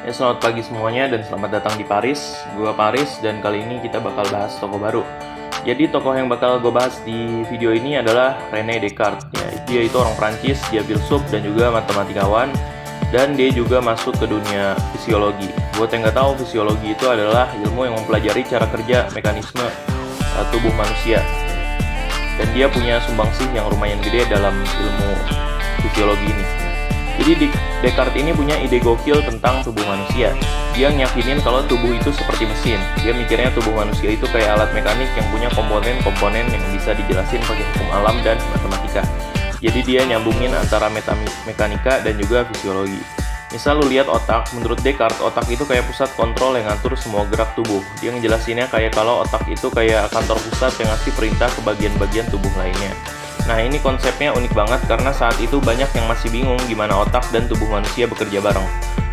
Ya, selamat pagi semuanya dan selamat datang di Paris. Gua Paris dan kali ini kita bakal bahas tokoh baru. Jadi tokoh yang bakal gue bahas di video ini adalah René Descartes. Ya, dia itu orang Prancis, dia filsuf dan juga matematikawan, dan dia juga masuk ke dunia fisiologi. Buat yang nggak tahu, fisiologi itu adalah ilmu yang mempelajari cara kerja mekanisme tubuh manusia. Dan dia punya sumbangsih yang lumayan gede dalam ilmu fisiologi ini. Jadi Descartes ini punya ide gokil tentang tubuh manusia. Dia nyakinin kalau tubuh itu seperti mesin. Dia mikirnya tubuh manusia itu kayak alat mekanik yang punya komponen-komponen yang bisa dijelasin pakai hukum alam dan matematika. Jadi dia nyambungin antara mekanika dan juga fisiologi. Misal lu lihat otak, menurut Descartes otak itu kayak pusat kontrol yang ngatur semua gerak tubuh. Dia ngejelasinnya kayak kalau otak itu kayak kantor pusat yang ngasih perintah ke bagian-bagian tubuh lainnya. Nah, ini konsepnya unik banget karena saat itu banyak yang masih bingung gimana otak dan tubuh manusia bekerja bareng.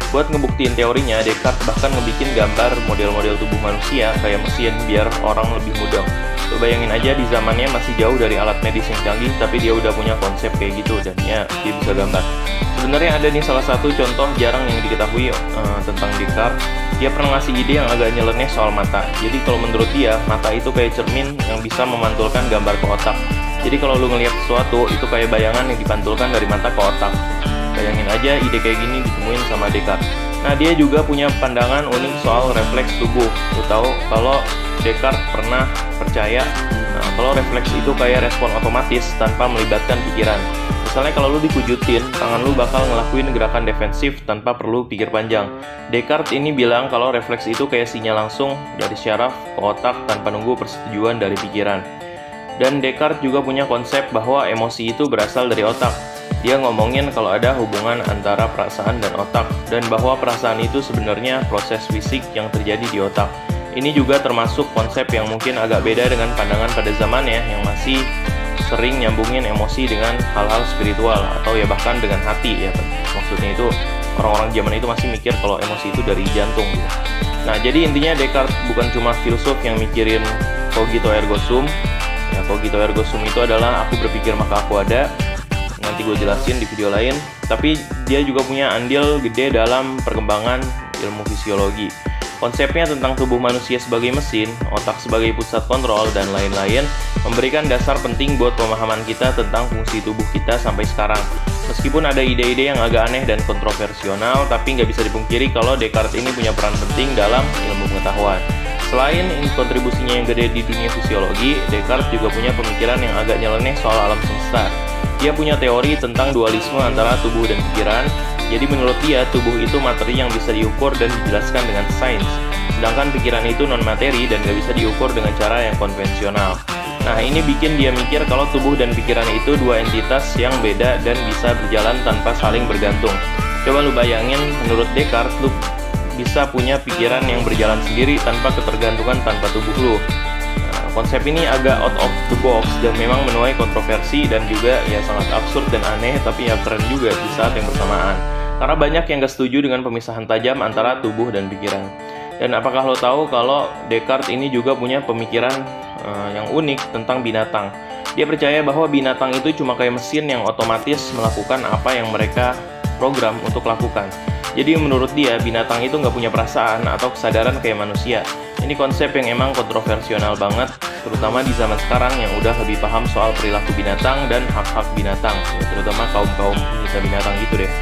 Buat ngebuktiin teorinya, Descartes bahkan ngebikin gambar model-model tubuh manusia kayak mesin biar orang lebih mudah. Lo bayangin aja di zamannya masih jauh dari alat medis yang canggih, tapi dia udah punya konsep kayak gitu dan ya dia bisa gambar. Sebenarnya ada nih salah satu contoh jarang yang diketahui tentang Descartes. Dia pernah ngasih ide yang agak nyeleneh soal mata. Jadi kalau menurut dia, mata itu kayak cermin yang bisa memantulkan gambar ke otak. Jadi kalau lu ngelihat sesuatu, itu kayak bayangan yang dipantulkan dari mata ke otak. Bayangin aja ide kayak gini ditemuin sama Descartes. Nah, dia juga punya pandangan unik soal refleks tubuh. Lu tahu kalau Descartes pernah percaya kalau refleks itu kayak respon otomatis tanpa melibatkan pikiran. Misalnya kalau lu dikujutin, tangan lu bakal ngelakuin gerakan defensif tanpa perlu pikir panjang. Descartes ini bilang kalau refleks itu kayak sinyal langsung dari syaraf ke otak tanpa nunggu persetujuan dari pikiran. Dan Descartes juga punya konsep bahwa emosi itu berasal dari otak. Dia ngomongin kalau ada hubungan antara perasaan dan otak, dan bahwa perasaan itu sebenarnya proses fisik yang terjadi di otak. Ini juga termasuk konsep yang mungkin agak beda dengan pandangan pada zamannya yang masih sering nyambungin emosi dengan hal-hal spiritual atau ya bahkan dengan hati ya. Maksudnya itu orang-orang zaman itu masih mikir kalau emosi itu dari jantung gitu. Nah, jadi intinya Descartes bukan cuma filsuf yang mikirin cogito ergo sum. Ya, cogito ergo sum itu adalah aku berpikir maka aku ada. Nanti gue jelasin di video lain. Tapi dia juga punya andil gede dalam perkembangan ilmu fisiologi. Konsepnya tentang tubuh manusia sebagai mesin, otak sebagai pusat kontrol, dan lain-lain memberikan dasar penting buat pemahaman kita tentang fungsi tubuh kita sampai sekarang. Meskipun ada ide-ide yang agak aneh dan kontroversial, tapi nggak bisa dipungkiri kalau Descartes ini punya peran penting dalam ilmu pengetahuan. Selain kontribusinya yang gede di dunia fisiologi, Descartes juga punya pemikiran yang agak nyeleneh soal alam semesta. Dia punya teori tentang dualisme antara tubuh dan pikiran. Jadi menurut dia, tubuh itu materi yang bisa diukur dan dijelaskan dengan sains. Sedangkan pikiran itu non-materi dan gak bisa diukur dengan cara yang konvensional. Nah, ini bikin dia mikir kalau tubuh dan pikiran itu dua entitas yang beda dan bisa berjalan tanpa saling bergantung. Coba lu bayangin, menurut Descartes, lu bisa punya pikiran yang berjalan sendiri tanpa ketergantungan tanpa tubuh lu. Konsep ini agak out of the box dan memang menuai kontroversi dan juga ya sangat absurd dan aneh, tapi ya keren juga di saat yang bersamaan. Karena banyak yang gak setuju dengan pemisahan tajam antara tubuh dan pikiran. Dan apakah lo tahu kalau Descartes ini juga punya pemikiran yang unik tentang binatang? Dia percaya bahwa binatang itu cuma kayak mesin yang otomatis melakukan apa yang mereka program untuk lakukan. Jadi menurut dia, binatang itu nggak punya perasaan atau kesadaran kayak manusia. Ini konsep yang emang kontroversial banget, terutama di zaman sekarang yang udah lebih paham soal perilaku binatang dan hak-hak binatang, ya, terutama kaum-kaum pencinta binatang gitu deh.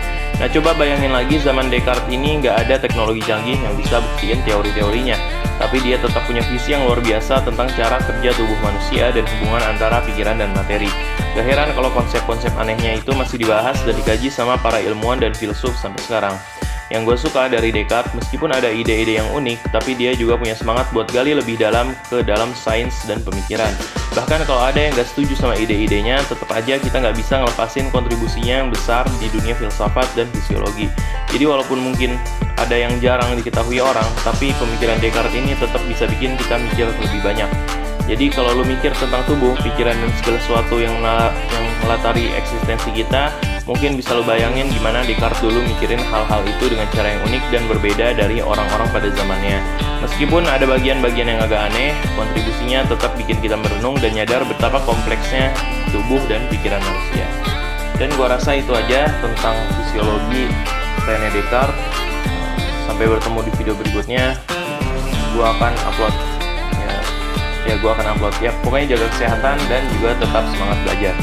Nah, coba bayangin lagi zaman Descartes ini nggak ada teknologi canggih yang bisa buktiin teori-teorinya, tapi dia tetap punya visi yang luar biasa tentang cara kerja tubuh manusia dan hubungan antara pikiran dan materi. Gak heran kalau konsep-konsep anehnya itu masih dibahas dan dikaji sama para ilmuwan dan filsuf sampai sekarang. Yang gue suka dari Descartes, meskipun ada ide-ide yang unik, tapi dia juga punya semangat buat gali lebih dalam ke dalam sains dan pemikiran. Bahkan kalau ada yang gak setuju sama ide-idenya, tetap aja kita gak bisa ngelepasin kontribusinya yang besar di dunia filsafat dan fisiologi. Jadi walaupun mungkin ada yang jarang diketahui orang, tapi pemikiran Descartes ini tetap bisa bikin kita mikir lebih banyak. Jadi kalau lu mikir tentang tubuh, pikiran, dan segala sesuatu yang melatari eksistensi kita, mungkin bisa lu bayangin gimana Descartes dulu mikirin hal-hal itu dengan cara yang unik dan berbeda dari orang-orang pada zamannya. Meskipun ada bagian-bagian yang agak aneh, kontribusinya tetap bikin kita merenung dan nyadar betapa kompleksnya tubuh dan pikiran manusia. Dan gua rasa itu aja tentang fisiologi René Descartes. Sampai bertemu di video berikutnya. Gue akan upload ya gue akan upload ya. Pokoknya jaga kesehatan dan juga tetap semangat belajar.